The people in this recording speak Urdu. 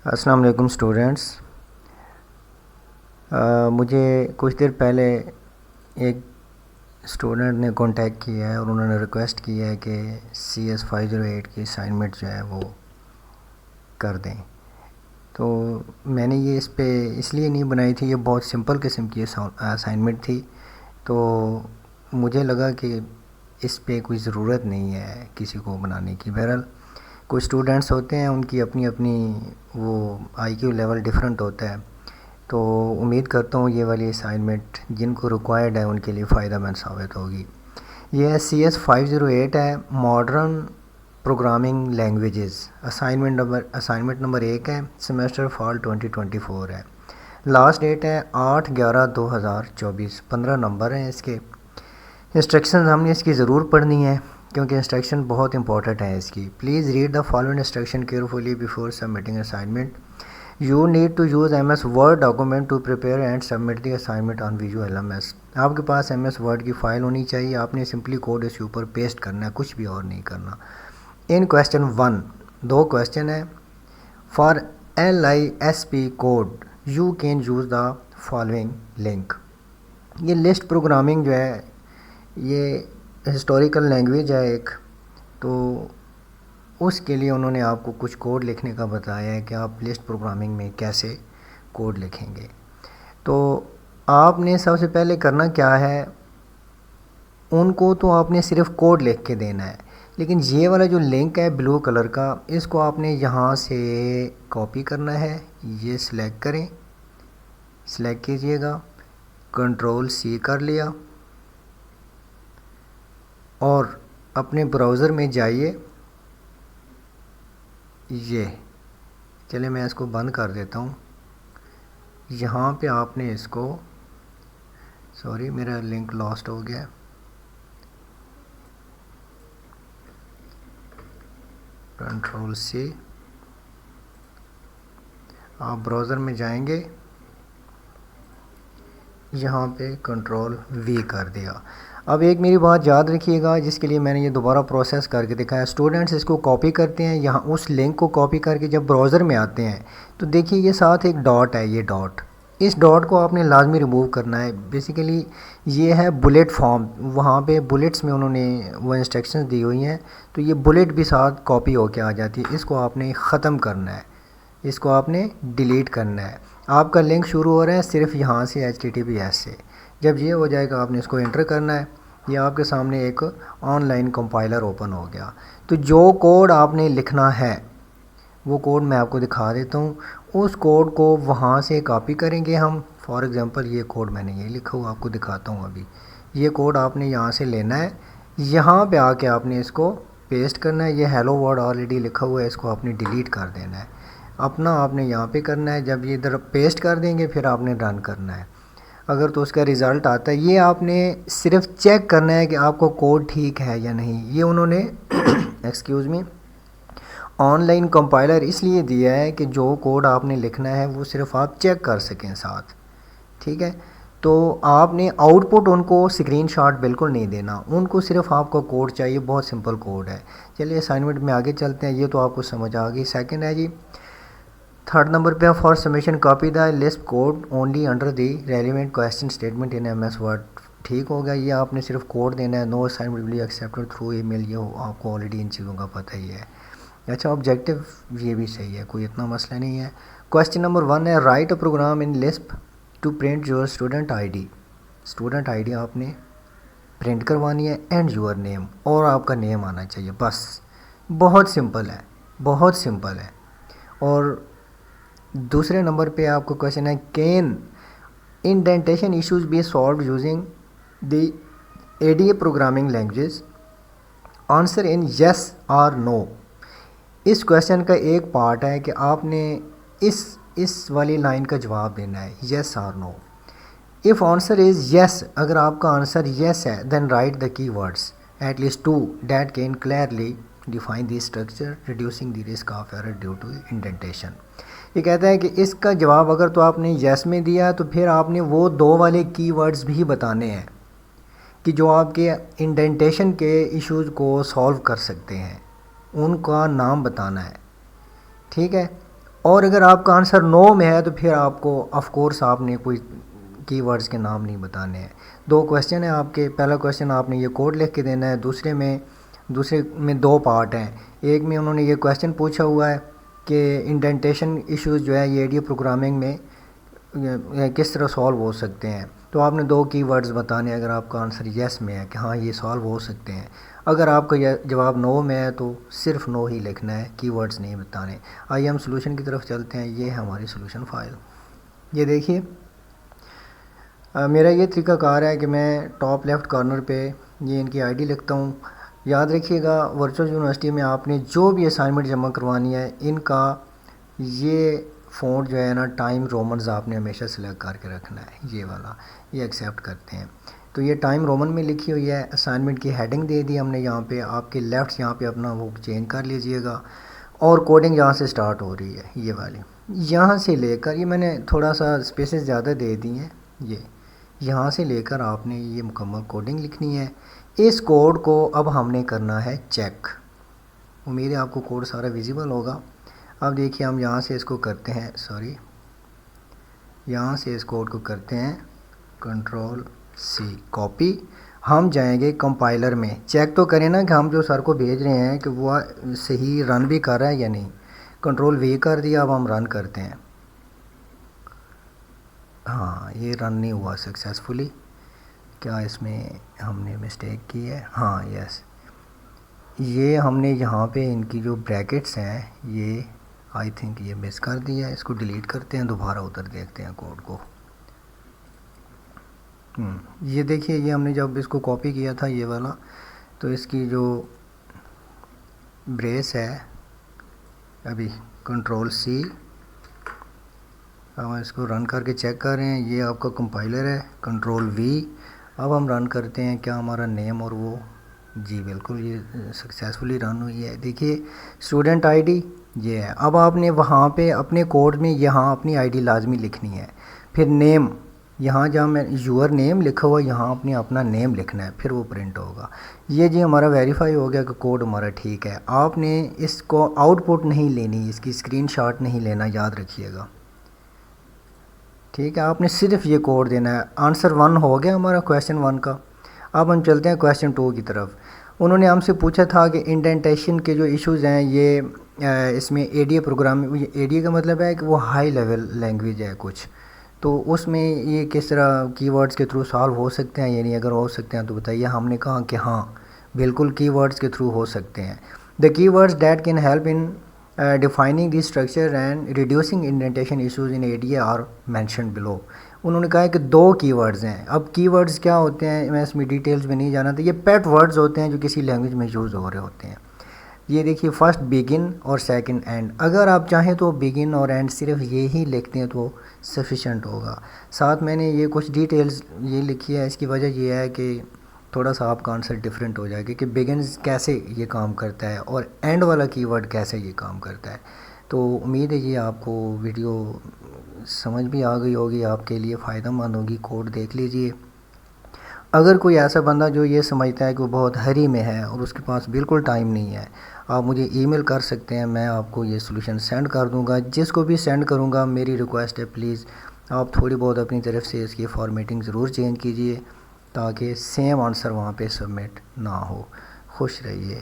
السلام علیکم اسٹوڈنٹس. مجھے کچھ دیر پہلے ایک اسٹوڈنٹ نے کانٹیکٹ کیا ہے اور انہوں نے ریکویسٹ کی ہے کہ CS 508 کی اسائنمنٹ جو ہے وہ کر دیں. تو میں نے یہ اس پہ اس لیے نہیں بنائی تھی، یہ بہت سمپل قسم کی اسائنمنٹ تھی، تو مجھے لگا کہ اس پہ کوئی ضرورت نہیں ہے کسی کو بنانے کی. بہرحال کچھ اسٹوڈنٹس ہوتے ہیں، ان کی اپنی اپنی وہ IQ لیول ڈیفرنٹ ہوتا ہے، تو امید کرتا ہوں یہ والی اسائنمنٹ جن کو ریکوائرڈ ہے ان کے لیے فائدہ مند ثابت ہوگی. یہ CS 508 ہے، modern programming languages. Assignment number 1 ہے، سیمیسٹر فال 2024 ہے. لاسٹ ڈیٹ ہے 8/11/2024. 15 نمبر ہیں اس کے. انسٹرکشنز ہم نے اس کی ضرور پڑھنی ہے کیونکہ انسٹرکشن بہت امپورٹنٹ ہے اس کی. Please read the following instruction carefully before submitting assignment. You need to use MS Word document to prepare and submit the assignment on ویژو LMS. آپ کے پاس MS Word کی فائل ہونی چاہیے. آپ نے سمپلی کوڈ اس کے اوپر پیسٹ کرنا ہے، کچھ بھی اور نہیں کرنا. ان کویسچن 1 2 کویسچن ہیں. For LISP code you can use the following link. یہ لسٹ پروگرامنگ جو ہے یہ ہسٹوریکل لینگویج ہے ایک، تو اس کے لیے انہوں نے آپ کو کچھ کوڈ لکھنے کا بتایا ہے کہ آپ لسٹ پروگرامنگ میں کیسے کوڈ لکھیں گے. تو آپ نے سب سے پہلے کرنا کیا ہے، ان کو تو آپ نے صرف کوڈ لکھ کے دینا ہے، لیکن یہ والا جو لنک ہے بلو کلر کا، اس کو آپ نے یہاں سے کاپی کرنا ہے. یہ سلیکٹ کریں، سلیکٹ کیجئے گا، Ctrl+C کر لیا اور اپنے براؤزر میں جائیے. یہ چلے میں اس کو بند کر دیتا ہوں. یہاں پہ آپ نے اس کو سوری میرا لنک لاسٹ ہو گیا. Ctrl+C، آپ براؤزر میں جائیں گے، یہاں پہ Ctrl+V کر دیا. اب ایک میری بات یاد رکھیے گا جس کے لیے میں نے یہ دوبارہ پروسیس کر کے دکھایا. اسٹوڈنٹس اس کو کاپی کرتے ہیں، یہاں اس لنک کو کاپی کر کے جب براؤزر میں آتے ہیں تو دیکھیے یہ ساتھ ایک ڈاٹ ہے، یہ ڈاٹ، اس ڈاٹ کو آپ نے لازمی ریموو کرنا ہے. بیسیکلی یہ ہے بلیٹ فارم، وہاں پہ بلیٹس میں انہوں نے وہ انسٹرکشنز دی ہوئی ہیں، تو یہ بلیٹ بھی ساتھ کاپی ہو کے آ جاتی ہے. اس کو آپ نے ختم کرنا ہے، اس کو آپ نے ڈیلیٹ کرنا ہے. آپ کا لنک شروع ہو رہا ہے صرف یہاں سے HTTPS سے. جب یہ ہو جائے گا آپ نے اس کو انٹر کرنا ہے. یہ آپ کے سامنے ایک آن لائن کمپائلر اوپن ہو گیا. تو جو کوڈ آپ نے لکھنا ہے وہ کوڈ میں آپ کو دکھا دیتا ہوں. اس کوڈ کو وہاں سے کاپی کریں گے ہم. فار ایگزامپل یہ کوڈ میں نے یہ لکھا ہوا آپ کو دکھاتا ہوں. ابھی یہ کوڈ آپ نے یہاں سے لینا ہے، یہاں پہ آ کے آپ نے اس کو پیسٹ کرنا ہے. یہ ہیلو ورڈ آلریڈی لکھا ہوا ہے، اس کو آپ نے ڈیلیٹ کر دینا ہے. اپنا آپ نے یہاں پہ کرنا ہے. جب یہ ادھر پیسٹ کر دیں گے پھر آپ نے رن کرنا ہے. اگر تو اس کا رزلٹ آتا ہے، یہ آپ نے صرف چیک کرنا ہے کہ آپ کو کوڈ ٹھیک ہے یا نہیں. یہ انہوں نے excuse me online compiler اس لیے دیا ہے کہ جو کوڈ آپ نے لکھنا ہے وہ صرف آپ چیک کر سکیں ساتھ. ٹھیک ہے، تو آپ نے آؤٹ پٹ ان کو اسکرین شاٹ بالکل نہیں دینا، ان کو صرف آپ کا کوڈ چاہیے. بہت سمپل کوڈ ہے. چلیے اسائنمنٹ میں آگے چلتے ہیں. یہ تو آپ کو سمجھ آ گئی. سیکنڈ ہے جی، 3rd نمبر پہ for submission copy the list could only under the relevant question statement in MS Word. ٹھیک ہوگا، یہ آپ نے صرف کوڈ دینا ہے. No assignment will be accepted through email. یہ آپ کو آلریڈی ان چیزوں کا پتہ ہی ہے. اچھا آبجیکٹیو یہ بھی صحیح ہے، کوئی اتنا مسئلہ نہیں ہے. کویسچن نمبر 1 ہے، write a program in Lisp to print your student ID. Student ID آپ نے پرنٹ کروانی ہے اینڈ یور نیم، اور آپ کا نیم آنا چاہیے. بس بہت سمپل ہے، بہت سمپل ہے. اور دوسرے نمبر پہ آپ کو کویشچن ہے، can indentation issues be solved using the ADA programming languages. Answer in yes اور نو. اس کویشچن کا ایک پارٹ ہے کہ آپ نے اس والی لائن کا جواب دینا ہے، یس اور نو. اف آنسر از یس، اگر آپ کا آنسر یس ہے، دین write the key words at least 2 that can clearly define the structure reducing the risk of error due to indentation. یہ کہتا ہے کہ اس کا جواب اگر تو آپ نے یس میں دیا تو پھر آپ نے وہ 2 والے کی ورڈز بھی بتانے ہیں کہ جو آپ کے انڈینٹیشن کے ایشوز کو سالو کر سکتے ہیں، ان کا نام بتانا ہے. ٹھیک ہے، اور اگر آپ کا آنسر نو میں ہے تو پھر آپ کو آف کورس آپ نے کوئی کی ورڈز کے نام نہیں بتانے ہیں. 2 کویسچن ہیں آپ کے. پہلا کویسچن آپ نے یہ کوڈ لکھ کے دینا ہے. دوسرے میں 2 پارٹ ہیں. ایک میں انہوں نے یہ کویسچن پوچھا ہوا ہے کہ انڈینٹیشن ایشوز جو ہے یہ ایڈیا پروگرامنگ میں کس طرح سالو ہو سکتے ہیں. تو آپ نے 2 کی ورڈز بتانے ہیں. اگر آپ کا آنسر یس میں ہے کہ ہاں یہ سالو ہو سکتے ہیں. اگر آپ کا جواب نو میں ہے تو صرف نو ہی لکھنا ہے, کی ورڈز نہیں بتانے. آئیے ہم سلوشن کی طرف چلتے ہیں. یہ ہے ہماری سلوشن فائل. یہ دیکھیے میرا یہ طریقہ کار ہے کہ میں ٹاپ لیفٹ کارنر پہ یہ ان کی آئی ڈی لکھتا ہوں. یاد رکھیے گا ورچوئل یونیورسٹی میں آپ نے جو بھی اسائنمنٹ جمع کروانی ہے ان کا یہ فونٹ جو ہے نا ٹائم رومنز آپ نے ہمیشہ سلیکٹ کر کے رکھنا ہے. یہ والا یہ ایکسیپٹ کرتے ہیں. تو یہ ٹائم رومن میں لکھی ہوئی ہے. اسائنمنٹ کی ہیڈنگ دے دی ہم نے یہاں پہ. آپ کے لیفٹ یہاں پہ اپنا وہ چینج کر لیجئے گا. اور کوڈنگ یہاں سے سٹارٹ ہو رہی ہے یہ والی. یہاں سے لے کر یہ میں نے تھوڑا سا اسپیسز زیادہ دے دی ہیں. یہ یہاں سے لے کر آپ نے یہ مکمل کوڈنگ لکھنی ہے. اس کوڈ کو اب ہم نے کرنا ہے چیک. امید ہے آپ کو کوڈ سارا ویزیبل ہوگا. اب دیکھیے ہم یہاں سے اس کو کرتے ہیں یہاں سے اس کوڈ کو کرتے ہیں کنٹرول سی کاپی. ہم جائیں گے کمپائلر میں. چیک تو کریں نا کہ ہم جو سر کو بھیج رہے ہیں کہ وہ صحیح رن بھی کر رہا ہے یا نہیں. کنٹرول وی کر دیا. اب ہم رن کرتے ہیں. ہاں یہ رن نہیں ہوا سکسیزفلی. کیا اس میں ہم نے مسٹیک کی ہے؟ ہاں یس. یہ ہم نے یہاں پہ ان کی جو بریکٹس ہیں یہ آئی تھنک یہ مس کر دیا ہے. اس کو ڈیلیٹ کرتے ہیں. دوبارہ ادھر دیکھتے ہیں کوڈ کو. یہ دیکھیے یہ ہم نے جب اس کو کاپی کیا تھا یہ والا تو اس کی جو بریس ہے ابھی کنٹرول سی. اب اس کو رن کر کے چیک کر رہے ہیں. یہ آپ کا کمپائلر ہے. Control V. اب ہم رن کرتے ہیں. کیا ہمارا نیم اور وہ جی بالکل یہ سکسیزفلی رن ہوئی ہے. دیکھیے اسٹوڈنٹ آئی ڈی یہ ہے. اب آپ نے وہاں پہ اپنے کوڈ میں یہاں اپنی آئی ڈی لازمی لکھنی ہے. پھر نیم یہاں جہاں میں یور نیم لکھا ہوا یہاں اپنا نیم لکھنا ہے. پھر وہ پرنٹ ہوگا. یہ جی ہمارا ویریفائی ہو گیا کہ کوڈ ہمارا ٹھیک ہے. آپ نے اس کو آؤٹ پٹ نہیں لینی, اس کی اسکرین شاٹ نہیں لینا, یاد رکھیے گا. ٹھیک ہے آپ نے صرف یہ کوڈ دینا ہے. آنسر 1 ہو گیا ہمارا کویسچن 1 کا. اب ہم چلتے ہیں کویسچن 2 کی طرف. انہوں نے ہم سے پوچھا تھا کہ انڈینٹیشن کے جو ایشوز ہیں یہ اس میں A D A program. A D A کا مطلب ہے کہ وہ ہائی لیول لینگویج ہے کچھ. تو اس میں یہ کس طرح کی ورڈز کے تھرو سالو ہو سکتے ہیں یعنی اگر ہو سکتے ہیں تو بتائیے. ہم نے کہا کہ ہاں بالکل کی ورڈز کے تھرو ہو سکتے ہیں. The keywords that can help in defining the structure and reducing indentation issues in A D A are mentioned below. انہوں نے کہا ہے کہ 2 کی ورڈز ہیں. اب کی ورڈز کیا ہوتے ہیں میں اس میں ڈیٹیلز میں نہیں جانا. تو یہ پیٹ ورڈز ہوتے ہیں جو کسی لینگویج میں یوز ہو رہے ہوتے ہیں. یہ دیکھیے فرسٹ بگن اور سیکنڈ اینڈ. اگر آپ چاہیں تو بگن اور اینڈ صرف یہی لکھتے ہیں تو سفیشینٹ ہوگا. ساتھ میں نے یہ کچھ ڈیٹیلز یہ لکھی ہے. اس کی وجہ یہ ہے کہ تھوڑا سا آپ کا آنسر ڈیفرنٹ ہو جائے گا کہ بگنز کیسے یہ کام کرتا ہے اور اینڈ والا کی ورڈ کیسے یہ کام کرتا ہے. تو امید ہے یہ آپ کو ویڈیو سمجھ بھی آ گئی ہوگی, آپ کے لیے فائدہ مند ہوگی. کوڈ دیکھ لیجئے. اگر کوئی ایسا بندہ جو یہ سمجھتا ہے کہ وہ بہت ہری میں ہے اور اس کے پاس بالکل ٹائم نہیں ہے, آپ مجھے ای میل کر سکتے ہیں. میں آپ کو یہ سلوشن سینڈ کر دوں گا. جس کو بھی سینڈ کروں گا میری ریکویسٹ ہے پلیز آپ تھوڑی بہت اپنی طرف سے اس کی فارمیٹنگ ضرور چینج کیجئے تاکہ سیم آنسر وہاں پہ سبمٹ نہ ہو. خوش رہیے.